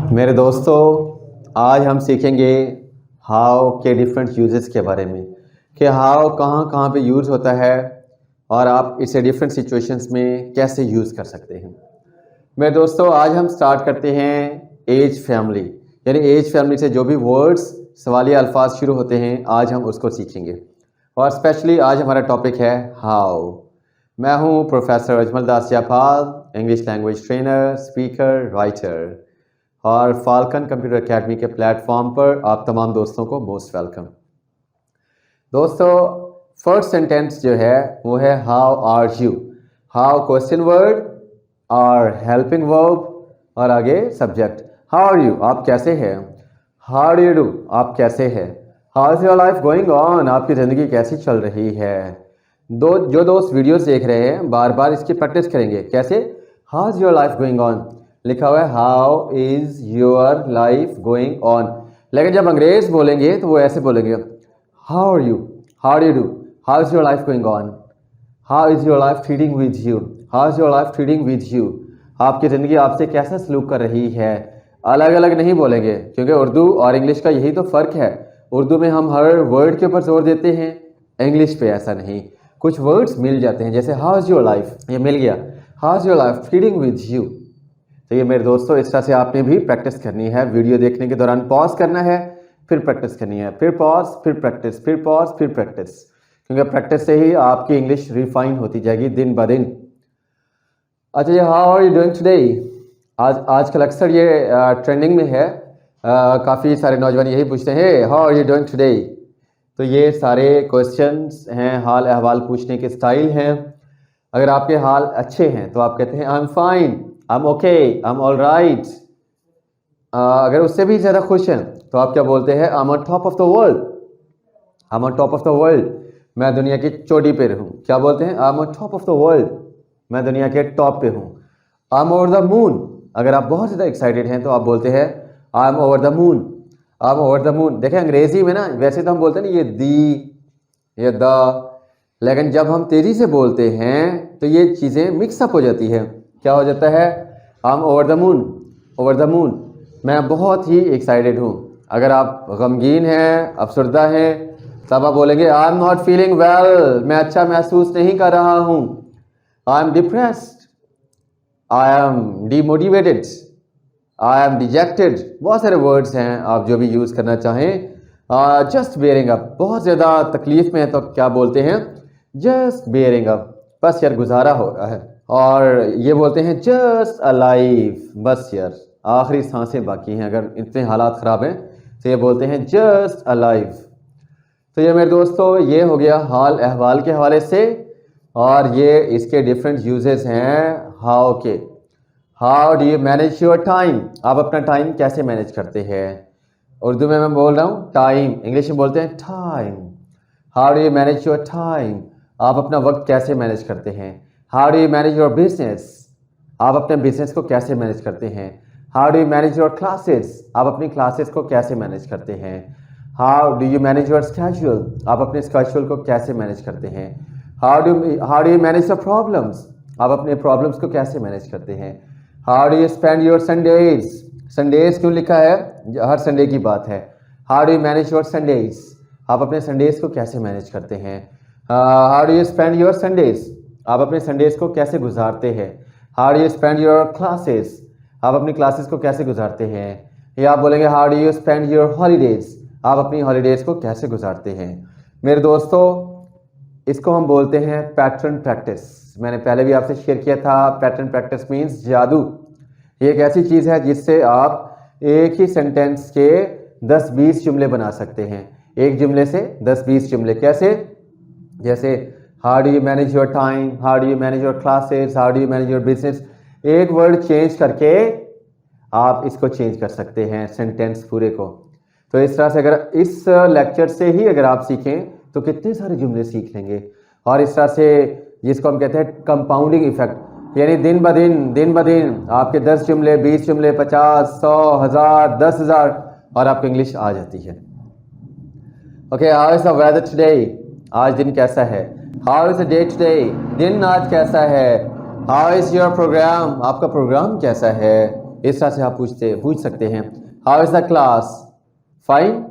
मेरे दोस्तों, आज हम सीखेंगे हाउ के डिफरेंट यूजेस के बारे में कि हाउ कहाँ कहाँ पे यूज़ होता है और आप इसे डिफरेंट सिचुएशंस में कैसे यूज़ कर सकते हैं। मेरे दोस्तों, आज हम स्टार्ट करते हैं एज फैमिली, यानी एज फैमिली से जो भी वर्ड्स सवालिया अल्फाज शुरू होते हैं आज हम उसको सीखेंगे। और स्पेशली आज हमारा टॉपिक है हाउ। मैं हूँ professor Ajmal Das Japal, English language trainer, speaker, writer, और फाल्कन कंप्यूटर एकेडमी के प्लेटफॉर्म पर आप तमाम दोस्तों को मोस्ट वेलकम। दोस्तों, फर्स्ट सेंटेंस जो है वो है how are you. How question word और हेल्पिंग वर्ब और आगे सब्जेक्ट। हाउ आर यू, आप कैसे हैं। हाउ डू यू डू, आप कैसे हैं। How is your life going on, आपकी ज़िंदगी कैसी चल रही है। जो दोस्त वीडियोस देख रहे हैं बार बार इसकी प्रैक्टिस करेंगे। कैसे, how is your life going on, लिखा हुआ है how is your life going on. लेकिन जब अंग्रेज बोलेंगे तो वो ऐसे बोलेंगे how are you, how do you do, how is your life going on, how is your life treating with you, how is your life treating with you, आपकी ज़िंदगी आपसे कैसा सलूक कर रही है। अलग अलग नहीं बोलेंगे, क्योंकि उर्दू और इंग्लिश का यही तो फ़र्क है। उर्दू में हम हर वर्ड के ऊपर जोर देते हैं, इंग्लिश पे ऐसा नहीं। कुछ वर्ड्स मिल जाते हैं, जैसे हाउ इज योर लाइफ, ये मिल गया। How is your life treating with you. तो ये मेरे दोस्तों, इस तरह से आपने भी प्रैक्टिस करनी है। वीडियो देखने के दौरान पॉज करना है, फिर प्रैक्टिस करनी है, फिर पॉज, फिर प्रैक्टिस, फिर पॉज, फिर प्रैक्टिस, क्योंकि प्रैक्टिस से ही आपकी इंग्लिश रिफाइन होती जाएगी दिन ब दिन। अच्छा, ये how are you doing today, आजकल अक्सर ये ट्रेंडिंग में है। काफ़ी सारे नौजवान यही पूछते हैं how are you doing today. तो ये सारे क्वेश्चंस हैं, हाल अहवाल पूछने के स्टाइल हैं। अगर आपके हाल अच्छे हैं तो आप कहते हैं I am fine, I am okay, I am all right. अगर उससे भी ज़्यादा खुश हैं तो आप क्या बोलते हैं, I am on top of the world, I am on top of the world, मैं दुनिया की चोटी पे हूँ। क्या बोलते हैं, I am on top of the world, मैं दुनिया के टॉप पे हूँ। I am over the moon, अगर आप बहुत ज़्यादा एक्साइटेड हैं तो आप बोलते हैं I am over the moon, I am over the moon. देखें अंग्रेजी में ना वैसे तो हम बोलते हैं ना ये दी, ये द, लेकिन जब हम तेज़ी से बोलते हैं तो ये चीज़ें मिक्सअप हो जाती है। क्या हो जाता है, I am over the moon, over the moon, मैं बहुत ही एक्साइटेड हूँ। अगर आप गमगीन हैं, अफसरदा हैं, तब आप बोलेंगे I am not feeling well, मैं अच्छा महसूस नहीं कर रहा हूँ। I am depressed, I am demotivated, I am dejected. बहुत सारे वर्ड्स हैं, आप जो भी यूज़ करना चाहें। जस्ट बेयरिंग अप, बहुत ज़्यादा तकलीफ़ में है तो क्या बोलते हैं, जस्ट बेयरिंग अप, बस यार गुजारा हो रहा है। और ये बोलते हैं जस्ट अलाइव, बस यार आखिरी सांसें बाकी हैं। अगर इतने हालात ख़राब हैं तो ये बोलते हैं जस्ट अलाइव। तो ये मेरे दोस्तों, ये हो गया हाल अहवाल के हवाले से, और ये इसके डिफरेंट यूजेस हैं हाउ के। How do you manage your time, आप अपना टाइम कैसे मैनेज करते हैं। उर्दू में मैं बोल रहा हूँ टाइम, इंग्लिश में बोलते हैं time. How do you manage your time, आप अपना वक्त कैसे मैनेज करते हैं। How do you manage your business, आप अपने बिजनेस को कैसे मैनेज करते हैं। How do you manage your classes, आप अपनी क्लासेस को कैसे मैनेज करते हैं। How do you manage your schedule, आप अपने स्केड्यूल को कैसे मैनेज करते हैं। How do you manage your problems, आप अपने प्रॉब्लम्स को कैसे मैनेज करते हैं। How do you spend your Sundays, Sundays क्यों लिखा है, हर संडे की बात है। How do you manage your Sundays, आप अपने संडेज को कैसे मैनेज करते हैं। How do you spend your Sundays, आप अपने संडेज को कैसे गुजारते हैं। How do you spend your classes, आप अपनी क्लासेस को कैसे गुजारते हैं। या आप बोलेंगे how do you spend your holidays, आप अपनी हॉलीडेज को कैसे गुजारते हैं। मेरे दोस्तों, इसको हम बोलते हैं पैटर्न प्रैक्टिस। मैंने पहले भी आपसे शेयर किया था, पैटर्न प्रैक्टिस मीन्स जादू। ये एक ऐसी चीज़ है जिससे आप एक ही सेंटेंस के 10-20 जुमले बना सकते हैं। एक जुमले से 10-20 जुमले। कैसे, जैसे how do you manage your time, how do you manage your classes, how do you manage your business. एक वर्ड चेंज करके आप इसको चेंज कर सकते हैं सेंटेंस पूरे को। तो इस तरह से अगर इस लेक्चर से ही अगर आप सीखें तो कितने सारे जुमले सीख लेंगे। और इस तरह से जिसको हम कहते हैं कंपाउंडिंग इफेक्ट, यानी दिन ब दिन आपके 10 जुमले, 20 जुमले, 50, 100, 1000, 10,000 और आपको इंग्लिश आ जाती है। Okay, how is the weather today, आज दिन कैसा है। How is the day today, दिन आज कैसा है। हाउ इज योर प्रोग्राम, आपका प्रोग्राम कैसा है। इस तरह से आप पूछ सकते हैं। How is the class? Fine.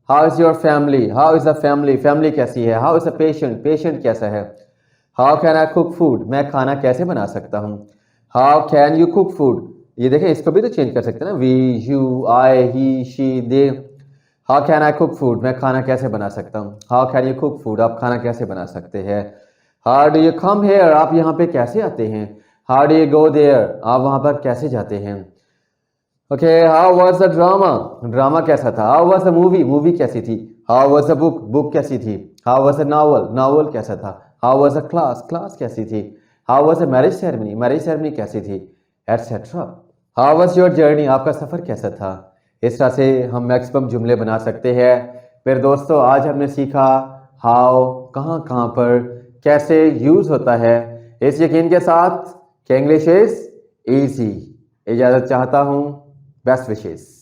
How is your family? How is the family? Family कैसी है? How is the patient? Patient कैसा है? How can I cook food? मैं खाना कैसे बना सकता हूँ? How can you cook food? ये देखें, इसको भी तो चेंज कर सकते हैं ना, we, you, I, he, she, they. How can I cook food? मैं खाना कैसे बना सकता हूँ? How can you cook food? आप खाना कैसे बना सकते हैं? How do you come here? आप यहाँ पे कैसे आते हैं? How do you go there? आप वहाँ पर कैसे जाते हैं? Okay, how was the drama? Drama कैसा था? How was the movie? Movie कैसी थी? How was the book? Book कैसी थी? How was the novel? Novel कैसा था? How was the class? Class कैसी थी? How was the marriage ceremony? Marriage ceremony कैसी थी? Etcetera. How was your journey? आपका सफ़र कैसा था? इस तरह से हम मैक्सिमम जुमले बना सकते हैं। फिर दोस्तों, आज हमने सीखा हाउ कहाँ कहाँ पर कैसे यूज़ होता है, इस यकीन के साथ कि इंग्लिश इज़ ईजी। इजाज़त चाहता हूँ। Best wishes.